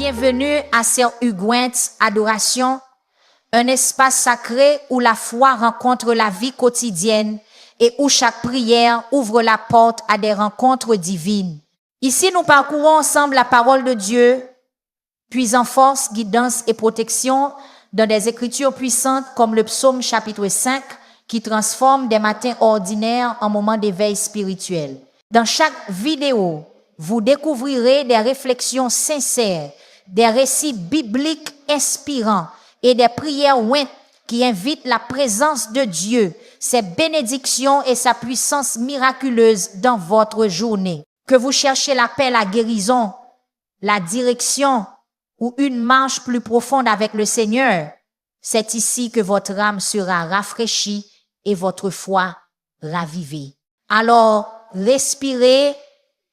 bienvenue à Sœur Huguette Adoration, un espace sacré où la foi rencontre la vie quotidienne et où chaque prière ouvre la porte à des rencontres divines. Ici, nous parcourons ensemble la parole de Dieu, puisant force, guidance et protection dans des écritures puissantes comme le psaume chapitre 5 qui transforme des matins ordinaires en moments d'éveil spirituel. Dans chaque vidéo, vous découvrirez des réflexions sincères, des récits bibliques inspirants et des prières ointes qui invitent la présence de Dieu, ses bénédictions et sa puissance miraculeuse dans votre journée. Que vous cherchez la paix, la guérison, la direction ou une marche plus profonde avec le Seigneur, c'est ici que votre âme sera rafraîchie et votre foi ravivée. Alors, respirez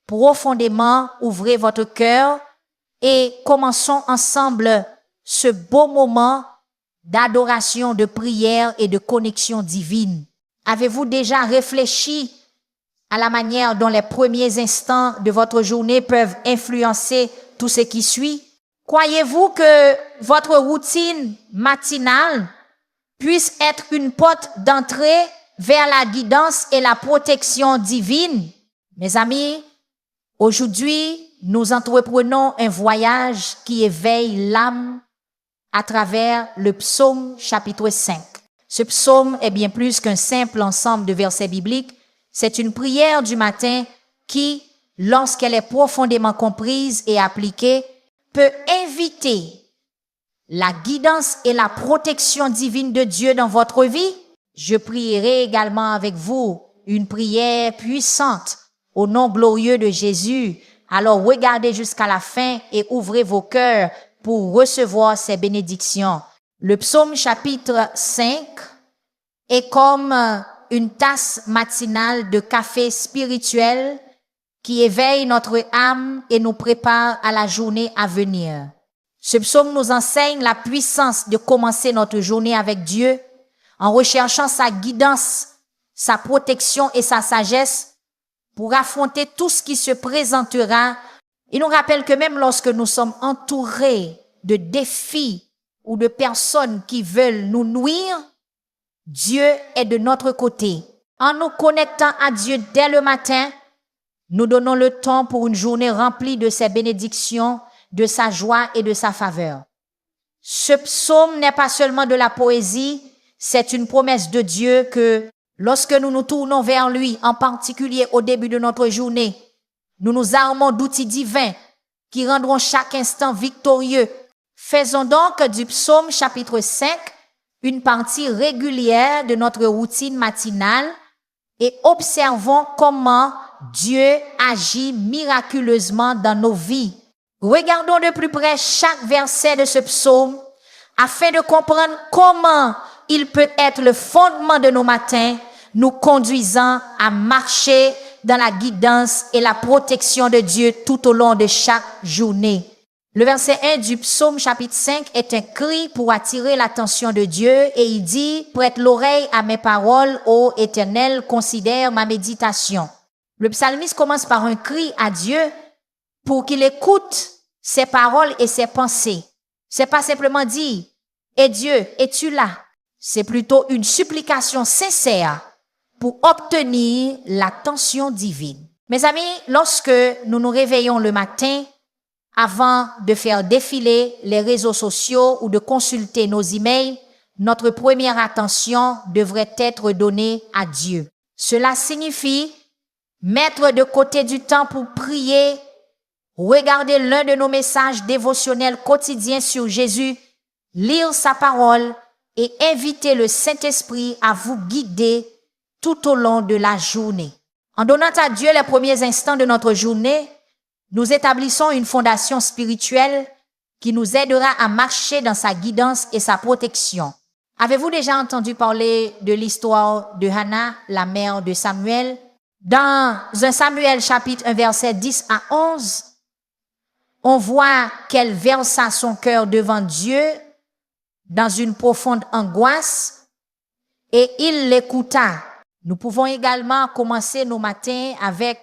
profondément, ouvrez votre cœur et commençons ensemble ce beau moment d'adoration, de prière et de connexion divine. Avez-vous déjà réfléchi à la manière dont les premiers instants de votre journée peuvent influencer tout ce qui suit? Croyez-vous que votre routine matinale puisse être une porte d'entrée vers la guidance et la protection divine? Mes amis, aujourd'hui, nous entreprenons un voyage qui éveille l'âme à travers le psaume chapitre 5. Ce psaume est bien plus qu'un simple ensemble de versets bibliques. C'est une prière du matin qui, lorsqu'elle est profondément comprise et appliquée, peut inviter la guidance et la protection divine de Dieu dans votre vie. Je prierai également avec vous une prière puissante au nom glorieux de Jésus. Alors regardez jusqu'à la fin et ouvrez vos cœurs pour recevoir ces bénédictions. Le psaume chapitre 5 est comme une tasse matinale de café spirituel qui éveille notre âme et nous prépare à la journée à venir. Ce psaume nous enseigne la puissance de commencer notre journée avec Dieu en recherchant sa guidance, sa protection et sa sagesse pour affronter tout ce qui se présentera. Il nous rappelle que même lorsque nous sommes entourés de défis ou de personnes qui veulent nous nuire, Dieu est de notre côté. En nous connectant à Dieu dès le matin, nous donnons le temps pour une journée remplie de ses bénédictions, de sa joie et de sa faveur. Ce psaume n'est pas seulement de la poésie, c'est une promesse de Dieu que lorsque nous nous tournons vers lui, en particulier au début de notre journée, nous nous armons d'outils divins qui rendront chaque instant victorieux. Faisons donc du psaume chapitre 5 une partie régulière de notre routine matinale et observons comment Dieu agit miraculeusement dans nos vies. Regardons de plus près chaque verset de ce psaume afin de comprendre comment il peut être le fondement de nos matins, nous conduisant à marcher dans la guidance et la protection de Dieu tout au long de chaque journée. Le verset 1 du psaume chapitre 5 est un cri pour attirer l'attention de Dieu et il dit « Prête l'oreille à mes paroles, ô Éternel, considère ma méditation ». Le psalmiste commence par un cri à Dieu pour qu'il écoute ses paroles et ses pensées. C'est pas simplement dire « Et Dieu, es-tu là ?» C'est plutôt une supplication sincère pour obtenir l'attention divine. Mes amis, lorsque nous nous réveillons le matin, avant de faire défiler les réseaux sociaux ou de consulter nos emails, notre première attention devrait être donnée à Dieu. Cela signifie mettre de côté du temps pour prier, regarder l'un de nos messages dévotionnels quotidiens sur Jésus, lire sa parole et inviter le Saint-Esprit à vous guider tout au long de la journée. En donnant à Dieu les premiers instants de notre journée, nous établissons une fondation spirituelle qui nous aidera à marcher dans sa guidance et sa protection. Avez-vous déjà entendu parler de l'histoire de Hannah, la mère de Samuel? Dans 1 Samuel chapitre 1 verset 10 à 11, on voit qu'elle versa son cœur devant Dieu dans une profonde angoisse et il l'écouta. Nous pouvons également commencer nos matins avec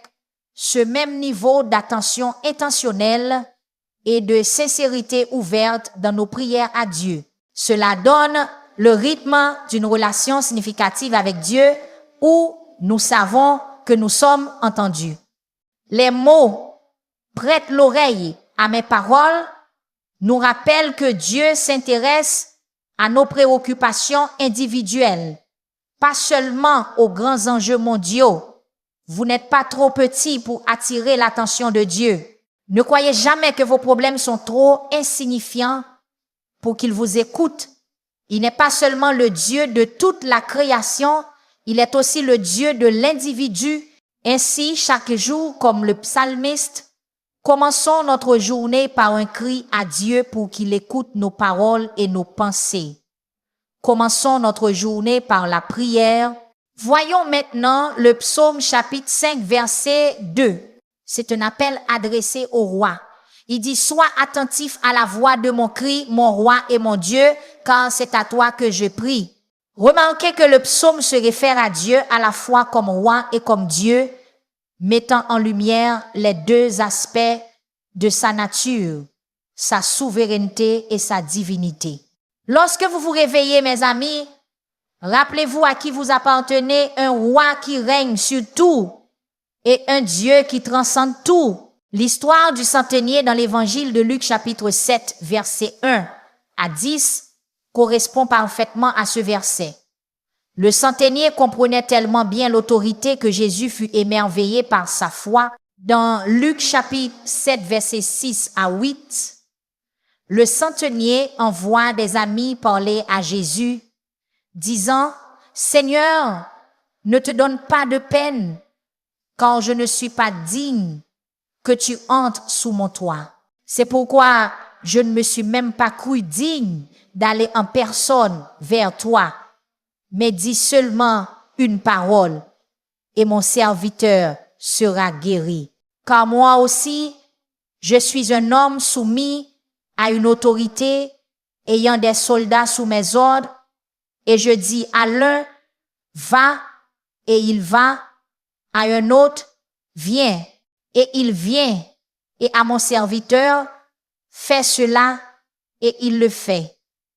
ce même niveau d'attention intentionnelle et de sincérité ouverte dans nos prières à Dieu. Cela donne le rythme d'une relation significative avec Dieu où nous savons que nous sommes entendus. Les mots « prête l'oreille à mes paroles » nous rappellent que Dieu s'intéresse à nos préoccupations individuelles, pas seulement aux grands enjeux mondiaux. Vous n'êtes pas trop petit pour attirer l'attention de Dieu. Ne croyez jamais que vos problèmes sont trop insignifiants pour qu'il vous écoute. Il n'est pas seulement le Dieu de toute la création, il est aussi le Dieu de l'individu. Ainsi, chaque jour, comme le psalmiste, commençons notre journée par un cri à Dieu pour qu'il écoute nos paroles et nos pensées. Commençons notre journée par la prière. Voyons maintenant le psaume chapitre 5, verset 2. C'est un appel adressé au roi. Il dit, sois attentif à la voix de mon cri, mon roi et mon Dieu, car c'est à toi que je prie. Remarquez que le psaume se réfère à Dieu à la fois comme roi et comme Dieu, mettant en lumière les deux aspects de sa nature, sa souveraineté et sa divinité. Lorsque vous vous réveillez, mes amis, rappelez-vous à qui vous appartenez, un roi qui règne sur tout et un Dieu qui transcende tout. L'histoire du centenier dans l'évangile de Luc chapitre 7, verset 1 à 10 correspond parfaitement à ce verset. Le centenier comprenait tellement bien l'autorité que Jésus fut émerveillé par sa foi. Dans Luc chapitre 7, verset 6 à 8, le centenier envoie des amis parler à Jésus, disant, « Seigneur, ne te donne pas de peine, car je ne suis pas digne que tu entres sous mon toit. C'est pourquoi je ne me suis même pas cru digne d'aller en personne vers toi, mais dis seulement une parole, et mon serviteur sera guéri. Car moi aussi, je suis un homme soumis à une autorité, ayant des soldats sous mes ordres, et je dis à l'un, va, et il va, à un autre, viens, et il vient, et à mon serviteur, fais cela, et il le fait. »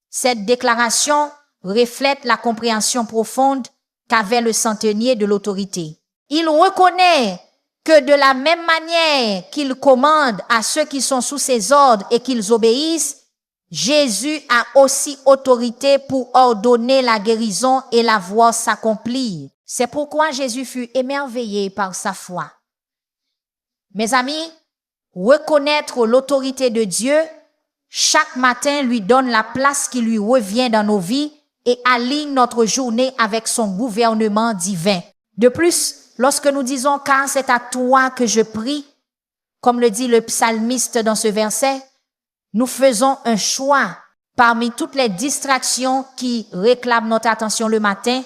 Cette déclaration reflète la compréhension profonde qu'avait le centenier de l'autorité. Il reconnaît que de la même manière qu'il commande à ceux qui sont sous ses ordres et qu'ils obéissent, Jésus a aussi autorité pour ordonner la guérison et la voir s'accomplir. C'est pourquoi Jésus fut émerveillé par sa foi. Mes amis, reconnaître l'autorité de Dieu chaque matin lui donne la place qui lui revient dans nos vies et aligne notre journée avec son gouvernement divin. De plus, lorsque nous disons « car c'est à toi que je prie », comme le dit le psalmiste dans ce verset, nous faisons un choix parmi toutes les distractions qui réclament notre attention le matin.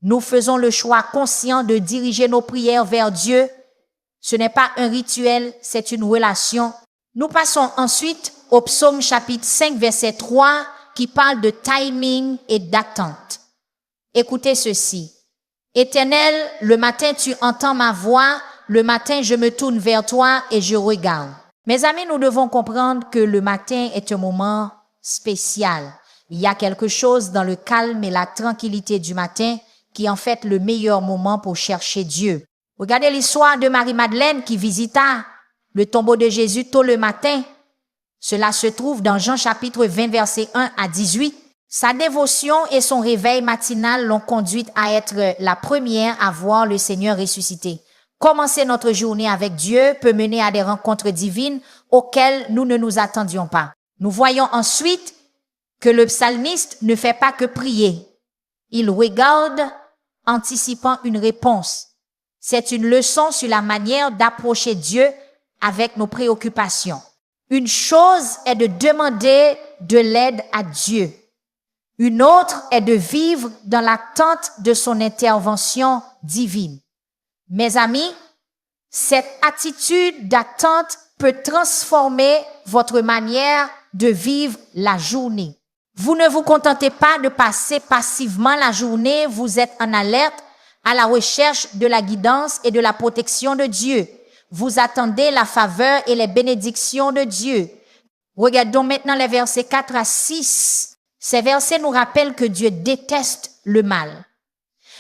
Nous faisons le choix conscient de diriger nos prières vers Dieu. Ce n'est pas un rituel, c'est une relation. Nous passons ensuite au psaume chapitre 5, verset 3, qui parle de timing et d'attente. Écoutez ceci. Éternel, le matin tu entends ma voix, le matin je me tourne vers toi et je regarde. Mes amis, nous devons comprendre que le matin est un moment spécial. Il y a quelque chose dans le calme et la tranquillité du matin qui est en fait le meilleur moment pour chercher Dieu. Regardez l'histoire de Marie-Madeleine qui visita le tombeau de Jésus tôt le matin. Cela se trouve dans Jean chapitre 20, verset 1 à 18. Sa dévotion et son réveil matinal l'ont conduite à être la première à voir le Seigneur ressuscité. Commencer notre journée avec Dieu peut mener à des rencontres divines auxquelles nous ne nous attendions pas. Nous voyons ensuite que le psalmiste ne fait pas que prier. Il regarde, anticipant une réponse. C'est une leçon sur la manière d'approcher Dieu avec nos préoccupations. Une chose est de demander de l'aide à Dieu. Une autre est de vivre dans l'attente de son intervention divine. Mes amis, cette attitude d'attente peut transformer votre manière de vivre la journée. Vous ne vous contentez pas de passer passivement la journée, vous êtes en alerte à la recherche de la guidance et de la protection de Dieu. Vous attendez la faveur et les bénédictions de Dieu. Regardons maintenant les versets 4 à 6. Ces versets nous rappellent que Dieu déteste le mal.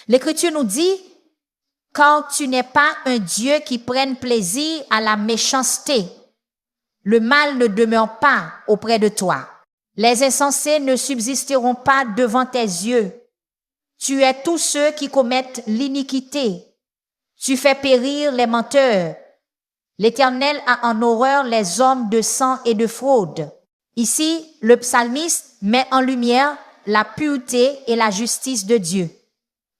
L'Écriture nous dit, « Car tu n'es pas un Dieu qui prenne plaisir à la méchanceté. Le mal ne demeure pas auprès de toi. Les insensés ne subsisteront pas devant tes yeux. Tu es tous ceux qui commettent l'iniquité. Tu fais périr les menteurs. L'Éternel a en horreur les hommes de sang et de fraude. » Ici, le psalmiste met en lumière la pureté et la justice de Dieu.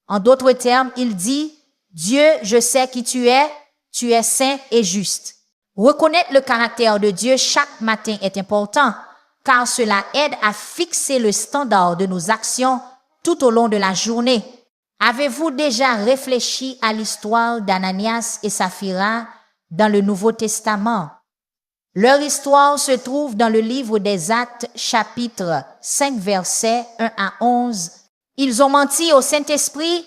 En d'autres termes, il dit, « Dieu, je sais qui tu es saint et juste. » Reconnaître le caractère de Dieu chaque matin est important, car cela aide à fixer le standard de nos actions tout au long de la journée. Avez-vous déjà réfléchi à l'histoire d'Ananias et Saphira dans le Nouveau Testament? Leur histoire se trouve dans le livre des Actes, chapitre 5, versets 1 à 11. Ils ont menti au Saint-Esprit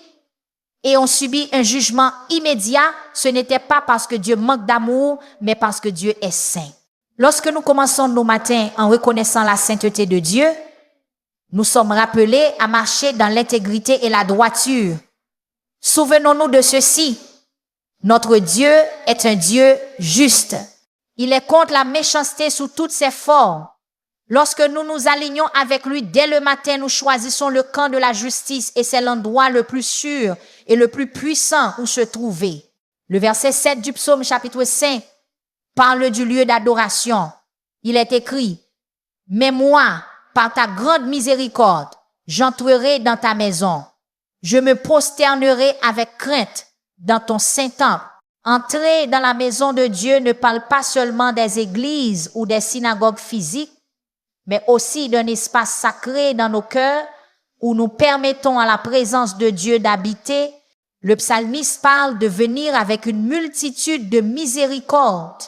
et ont subi un jugement immédiat. Ce n'était pas parce que Dieu manque d'amour, mais parce que Dieu est saint. Lorsque nous commençons nos matins en reconnaissant la sainteté de Dieu, nous sommes rappelés à marcher dans l'intégrité et la droiture. Souvenons-nous de ceci. Notre Dieu est un Dieu juste. Il est contre la méchanceté sous toutes ses formes. Lorsque nous nous alignons avec lui dès le matin, nous choisissons le camp de la justice et c'est l'endroit le plus sûr et le plus puissant où se trouver. Le verset 7 du psaume chapitre 5 parle du lieu d'adoration. Il est écrit, « Mais moi, par ta grande miséricorde, j'entrerai dans ta maison. Je me prosternerai avec crainte dans ton saint temple. » Entrer dans la maison de Dieu ne parle pas seulement des églises ou des synagogues physiques, mais aussi d'un espace sacré dans nos cœurs où nous permettons à la présence de Dieu d'habiter. Le psalmiste parle de venir avec une multitude de miséricordes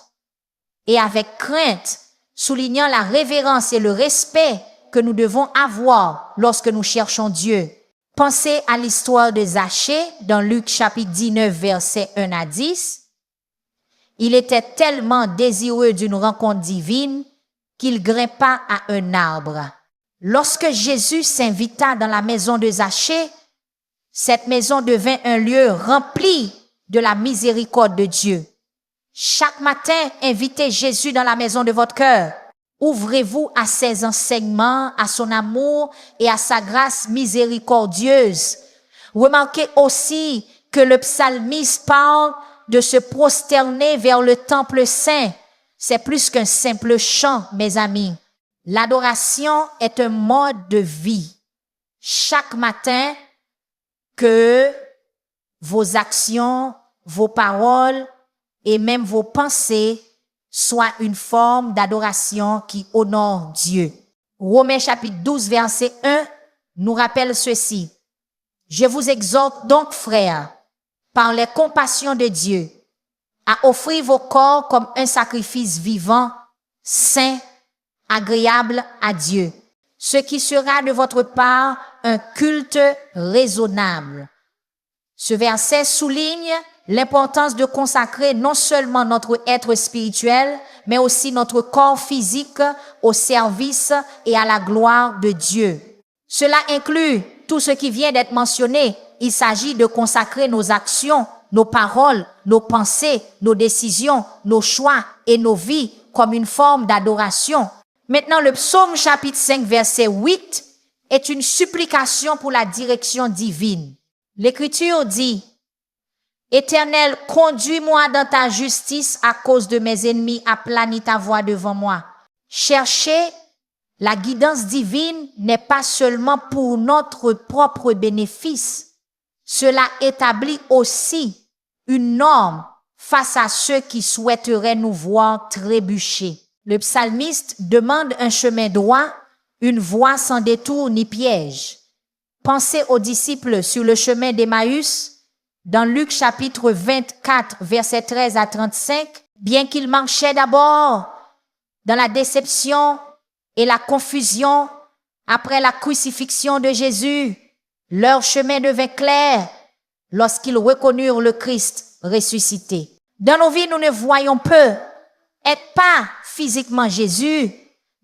et avec crainte, soulignant la révérence et le respect que nous devons avoir lorsque nous cherchons Dieu. Pensez à l'histoire de Zachée dans Luc chapitre 19, versets 1 à 10. Il était tellement désireux d'une rencontre divine qu'il grimpa à un arbre. Lorsque Jésus s'invita dans la maison de Zachée, cette maison devint un lieu rempli de la miséricorde de Dieu. Chaque matin, invitez Jésus dans la maison de votre cœur. Ouvrez-vous à ses enseignements, à son amour et à sa grâce miséricordieuse. Remarquez aussi que le psalmiste parle de se prosterner vers le temple saint. C'est plus qu'un simple chant, mes amis. L'adoration est un mode de vie. Chaque matin, que vos actions, vos paroles et même vos pensées soit une forme d'adoration qui honore Dieu. Romains chapitre 12, verset 1 nous rappelle ceci. « Je vous exhorte donc, frères, par les compassions de Dieu, à offrir vos corps comme un sacrifice vivant, saint, agréable à Dieu, ce qui sera de votre part un culte raisonnable. » Ce verset souligne l'importance de consacrer non seulement notre être spirituel, mais aussi notre corps physique au service et à la gloire de Dieu. Cela inclut tout ce qui vient d'être mentionné. Il s'agit de consacrer nos actions, nos paroles, nos pensées, nos décisions, nos choix et nos vies comme une forme d'adoration. Maintenant, le psaume chapitre 5, verset 8 est une supplication pour la direction divine. L'Écriture dit, « Éternel, conduis-moi dans ta justice à cause de mes ennemis, aplanis ta voie devant moi. » Chercher la guidance divine n'est pas seulement pour notre propre bénéfice. Cela établit aussi une norme face à ceux qui souhaiteraient nous voir trébucher. Le psalmiste demande un chemin droit, une voie sans détour ni piège. Pensez aux disciples sur le chemin d'Emmaüs. Dans Luc chapitre 24, versets 13 à 35, bien qu'ils marchaient d'abord dans la déception et la confusion après la crucifixion de Jésus, leur chemin devint clair lorsqu'ils reconnurent le Christ ressuscité. Dans nos vies, nous ne voyons peu, être pas physiquement Jésus,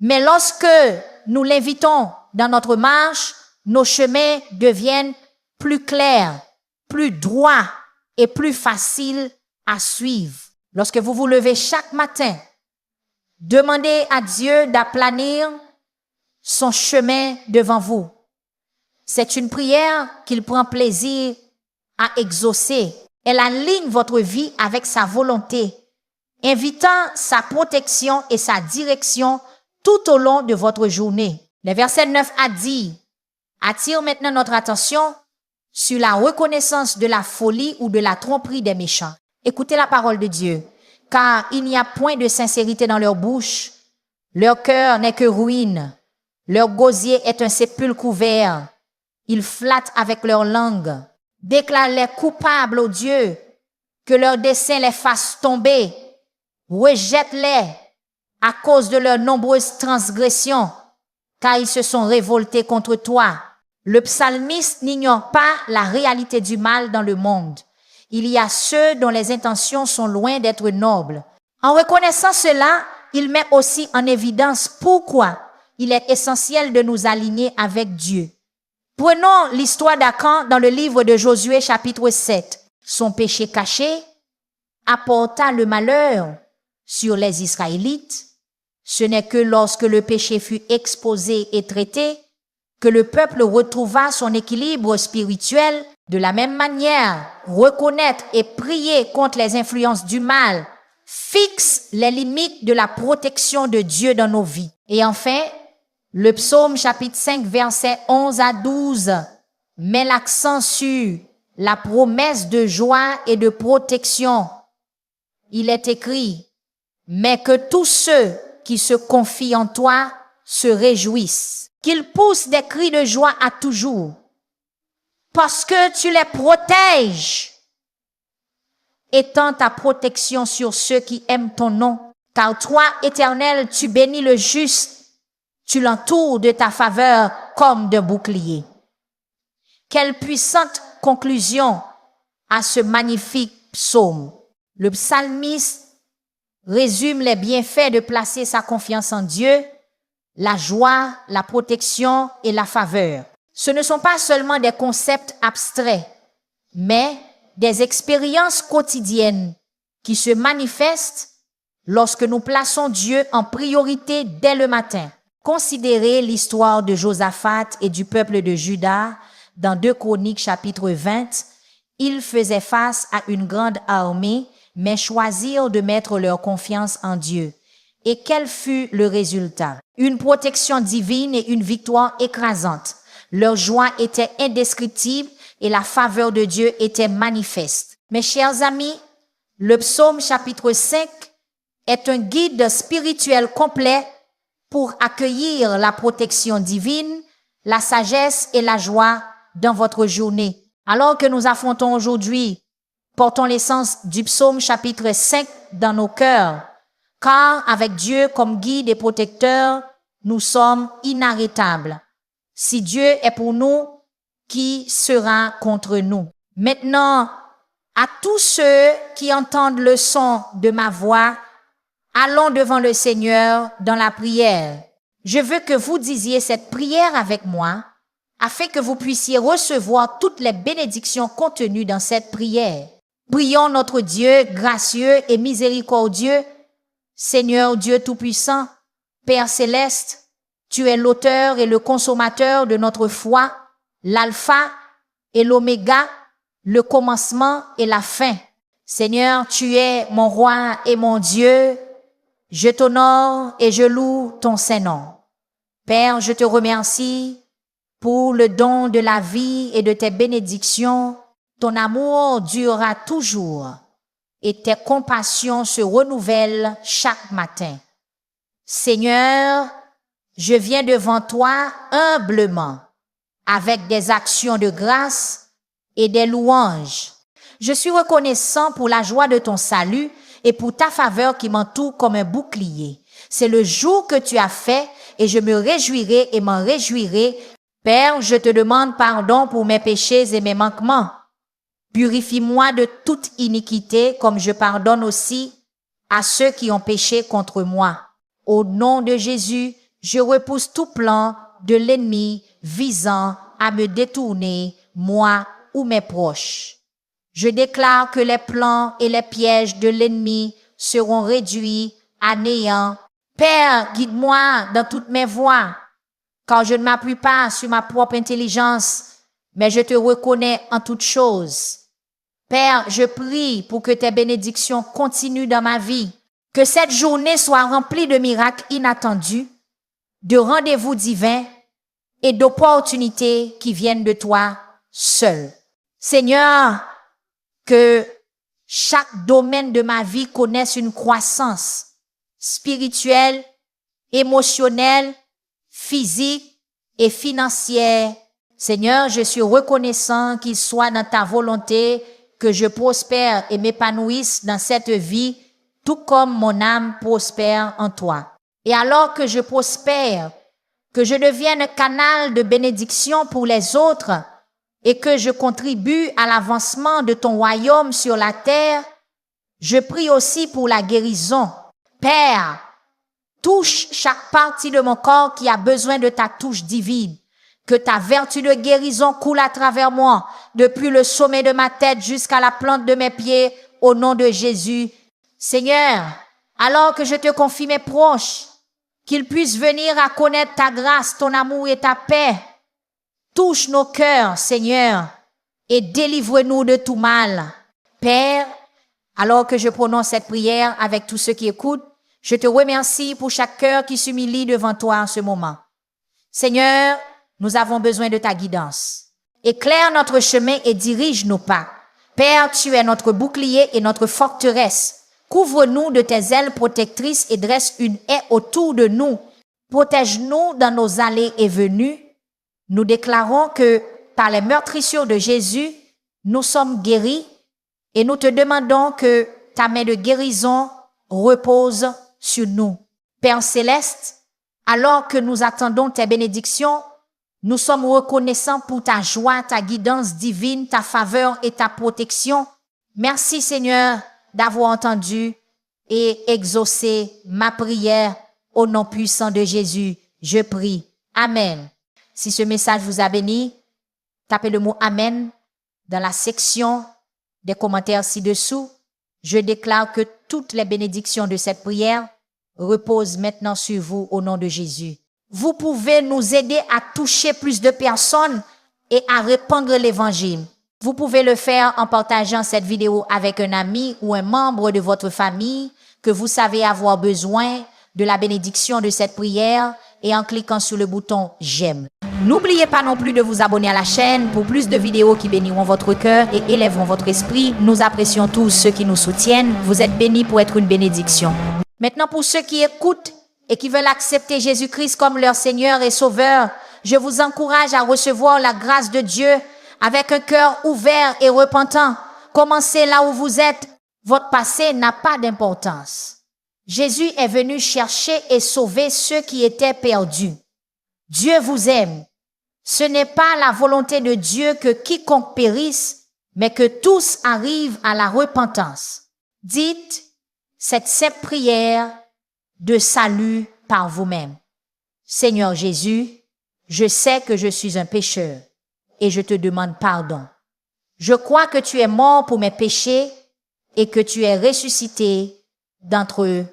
Mais lorsque nous l'invitons dans notre marche, nos chemins deviennent plus clairs, plus droits et plus faciles à suivre. Lorsque vous vous levez chaque matin, demandez à Dieu d'aplanir son chemin devant vous. C'est une prière qu'il prend plaisir à exaucer. Elle aligne votre vie avec sa volonté, invitant sa protection et sa direction tout au long de votre journée. Le verset 9 a dit, attire maintenant notre attention sur la reconnaissance de la folie ou de la tromperie des méchants. Écoutez la parole de Dieu, car il n'y a point de sincérité dans leur bouche, leur cœur n'est que ruine, leur gosier est un sépulcre ouvert, ils flattent avec leur langue, déclarent-les coupables au Dieu, que leur dessein les fasse tomber, rejette-les à cause de leurs nombreuses transgressions, car ils se sont révoltés contre toi. Le psalmiste n'ignore pas la réalité du mal dans le monde. Il y a ceux dont les intentions sont loin d'être nobles. En reconnaissant cela, il met aussi en évidence pourquoi il est essentiel de nous aligner avec Dieu. Prenons l'histoire d'Acan dans le livre de Josué chapitre 7. Son péché caché apporta le malheur sur les Israélites. Ce n'est que lorsque le péché fut exposé et traité que le peuple retrouva son équilibre spirituel. De la même manière, reconnaître et prier contre les influences du mal fixe les limites de la protection de Dieu dans nos vies. Et enfin, le psaume chapitre 5 versets 11 à 12 met l'accent sur la promesse de joie et de protection. Il est écrit, mais que tous ceux qui se confient en toi se réjouissent, qu'ils poussent des cris de joie à toujours, parce que tu les protèges. Étends ta protection sur ceux qui aiment ton nom, car toi, Éternel, tu bénis le juste, tu l'entoures de ta faveur comme d'un bouclier. Quelle puissante conclusion à ce magnifique psaume. Le psalmiste résume les bienfaits de placer sa confiance en Dieu, la joie, la protection et la faveur. Ce ne sont pas seulement des concepts abstraits, mais des expériences quotidiennes qui se manifestent lorsque nous plaçons Dieu en priorité dès le matin. Considérez l'histoire de Josaphat et du peuple de Juda dans 2 Chroniques chapitre 20. Ils faisaient face à une grande armée, mais choisirent de mettre leur confiance en Dieu. Et quel fut le résultat? Une protection divine et une victoire écrasante. Leur joie était indescriptible et la faveur de Dieu était manifeste. Mes chers amis, le psaume chapitre 5 est un guide spirituel complet pour accueillir la protection divine, la sagesse et la joie dans votre journée. Alors que nous affrontons aujourd'hui, portons l'essence du psaume chapitre 5 dans nos cœurs, car avec Dieu comme guide et protecteur, nous sommes inarrêtables. Si Dieu est pour nous, qui sera contre nous? Maintenant, à tous ceux qui entendent le son de ma voix, allons devant le Seigneur dans la prière. Je veux que vous disiez cette prière avec moi, afin que vous puissiez recevoir toutes les bénédictions contenues dans cette prière. Prions notre Dieu gracieux et miséricordieux, Seigneur Dieu Tout-Puissant, Père Céleste, tu es l'auteur et le consommateur de notre foi, l'alpha et l'oméga, le commencement et la fin. Seigneur, tu es mon roi et mon Dieu, je t'honore et je loue ton Saint-Nom. Père, je te remercie pour le don de la vie et de tes bénédictions. Ton amour durera toujours et tes compassions se renouvellent chaque matin. Seigneur, je viens devant toi humblement, avec des actions de grâce et des louanges. Je suis reconnaissant pour la joie de ton salut et pour ta faveur qui m'entoure comme un bouclier. C'est le jour que tu as fait et je me réjouirai et m'en réjouirai. Père, je te demande pardon pour mes péchés et mes manquements. Purifie-moi de toute iniquité comme je pardonne aussi à ceux qui ont péché contre moi. Au nom de Jésus, Je repousse tout plan de l'ennemi visant à me détourner, moi ou mes proches. Je déclare que les plans et les pièges de l'ennemi seront réduits à néant. Père, guide-moi dans toutes mes voies, car je ne m'appuie pas sur ma propre intelligence, mais je te reconnais en toutes choses. Père, je prie pour que tes bénédictions continuent dans ma vie, que cette journée soit remplie de miracles inattendus, de rendez-vous divins et d'opportunités qui viennent de toi seul. Seigneur, que chaque domaine de ma vie connaisse une croissance spirituelle, émotionnelle, physique et financière. Seigneur, je suis reconnaissant qu'il soit dans ta volonté que je prospère et m'épanouisse dans cette vie, tout comme mon âme prospère en toi. Et alors que je prospère, que je devienne un canal de bénédiction pour les autres et que je contribue à l'avancement de ton royaume sur la terre, je prie aussi pour la guérison. Père, touche chaque partie de mon corps qui a besoin de ta touche divine. Que ta vertu de guérison coule à travers moi, depuis le sommet de ma tête jusqu'à la plante de mes pieds, au nom de Jésus. Seigneur, alors que je te confie mes proches, qu'ils puissent venir à connaître ta grâce, ton amour et ta paix. Touche nos cœurs, Seigneur, et délivre-nous de tout mal. Père, alors que je prononce cette prière avec tous ceux qui écoutent, je te remercie pour chaque cœur qui s'humilie devant toi en ce moment. Seigneur, nous avons besoin de ta guidance. Éclaire notre chemin et dirige nos pas. Père, tu es notre bouclier et notre forteresse. Couvre-nous de tes ailes protectrices et dresse une haie autour de nous. Protège-nous dans nos allées et venues. Nous déclarons que par les meurtrissures de Jésus, nous sommes guéris et nous te demandons que ta main de guérison repose sur nous. Père céleste, alors que nous attendons tes bénédictions, nous sommes reconnaissants pour ta joie, ta guidance divine, ta faveur et ta protection. Merci Seigneur d'avoir entendu et exaucé ma prière au nom puissant de Jésus. Je prie. Amen. Si ce message vous a béni, tapez le mot Amen dans la section des commentaires ci-dessous. Je déclare que toutes les bénédictions de cette prière reposent maintenant sur vous au nom de Jésus. Vous pouvez nous aider à toucher plus de personnes et à répandre l'évangile. Vous pouvez le faire en partageant cette vidéo avec un ami ou un membre de votre famille que vous savez avoir besoin de la bénédiction de cette prière et en cliquant sur le bouton j'aime. N'oubliez pas non plus de vous abonner à la chaîne pour plus de vidéos qui béniront votre cœur et élèveront votre esprit. Nous apprécions tous ceux qui nous soutiennent. Vous êtes bénis pour être une bénédiction. Maintenant, pour ceux qui écoutent et qui veulent accepter Jésus-Christ comme leur Seigneur et Sauveur, je vous encourage à recevoir la grâce de Dieu avec un cœur ouvert et repentant. Commencez là où vous êtes. Votre passé n'a pas d'importance. Jésus est venu chercher et sauver ceux qui étaient perdus. Dieu vous aime. Ce n'est pas la volonté de Dieu que quiconque périsse, mais que tous arrivent à la repentance. Dites cette simple prière de salut par vous-même. Seigneur Jésus, je sais que je suis un pécheur et je te demande pardon. Je crois que tu es mort pour mes péchés et que tu es ressuscité d'entre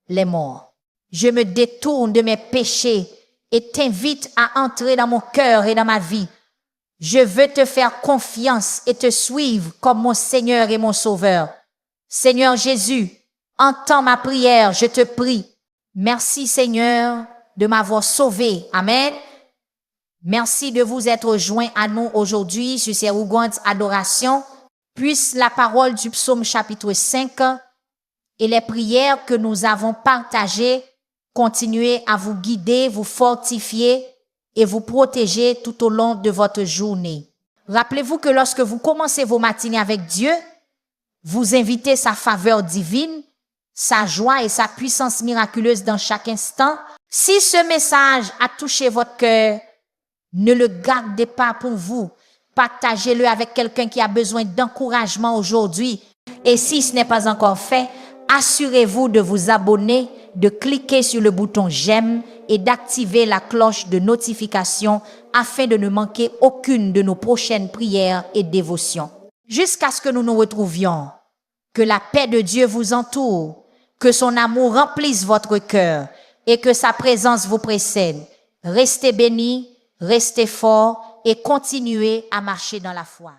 les morts. Je me détourne de mes péchés et t'invite à entrer dans mon cœur et dans ma vie. Je veux te faire confiance et te suivre comme mon Seigneur et mon Sauveur. Seigneur Jésus, entends ma prière, je te prie. Merci Seigneur de m'avoir sauvé. Amen. Merci de vous être joints à nous aujourd'hui sur ces Ouguantes adorations. Puisse la parole du psaume chapitre 5 et les prières que nous avons partagées continuer à vous guider, vous fortifier et vous protéger tout au long de votre journée. Rappelez-vous que lorsque vous commencez vos matinées avec Dieu, vous invitez sa faveur divine, sa joie et sa puissance miraculeuse dans chaque instant. Si ce message a touché votre cœur, ne le gardez pas pour vous. Partagez-le avec quelqu'un qui a besoin d'encouragement aujourd'hui. Et si ce n'est pas encore fait, assurez-vous de vous abonner, de cliquer sur le bouton j'aime et d'activer la cloche de notification afin de ne manquer aucune de nos prochaines prières et dévotions. Jusqu'à ce que nous nous retrouvions, que la paix de Dieu vous entoure, que son amour remplisse votre cœur et que sa présence vous précède. Restez bénis, restez forts et continuez à marcher dans la foi.